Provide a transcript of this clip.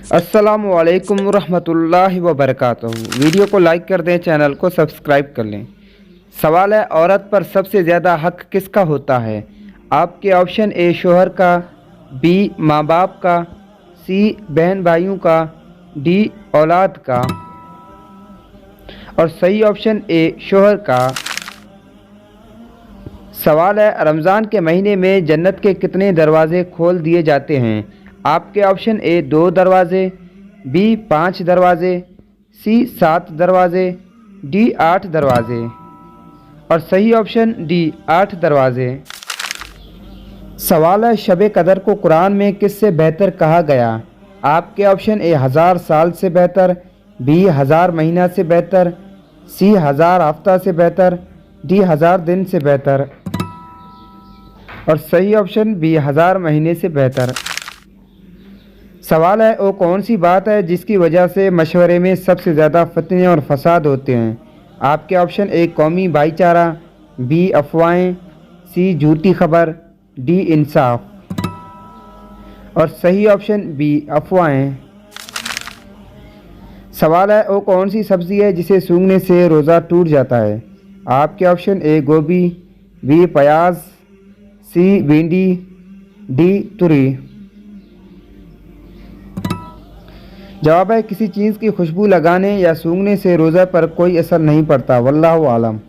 अस्सलामु अलैकुम रहमतुल्लाहि व बरकातहू। वीडियो को लाइक कर दें, चैनल को सब्सक्राइब कर लें। सवाल है, औरत पर सबसे ज़्यादा हक किसका होता है? आपके ऑप्शन ए शोहर का, बी माँ बाप का, सी बहन भाइयों का, डी औलाद का। और सही ऑप्शन ए शोहर का। सवाल है, रमज़ान के महीने में जन्नत के कितने दरवाज़े खोल दिए जाते हैं? आपके ऑप्शन ए 2 दरवाज़े, बी 5 दरवाज़े, सी 7 दरवाज़े, डी 8 दरवाज़े। और सही ऑप्शन डी 8 दरवाज़े। सवाल है, शब कदर को कुरान में किससे बेहतर कहा गया? आपके ऑप्शन ए 1000 साल से बेहतर, बी 1000 महीना से बेहतर, सी 1000 हफ्ता से बेहतर, डी 1000 दिन से बेहतर। और सही ऑप्शन बी 1000 महीने से बेहतर। सवाल है, वो कौन सी बात है जिसकी वजह से मशवरे में सबसे ज़्यादा फितने और फसाद होते हैं? आपके ऑप्शन ए कौमी भाईचारा, बी अफवाहें, सी झूठी खबर, डी इंसाफ। और सही ऑप्शन बी अफवाहें। सवाल है, वो कौन सी सब्ज़ी है जिसे सूंघने से रोज़ा टूट जाता है? आपके ऑप्शन ए गोभी, बी प्याज, सी भिंडी, डी तुरी। जवाब है, किसी चीज़ की खुशबू लगाने या सूंघने से रोज़ा पर कोई असर नहीं पड़ता। वल्लाहु आलम।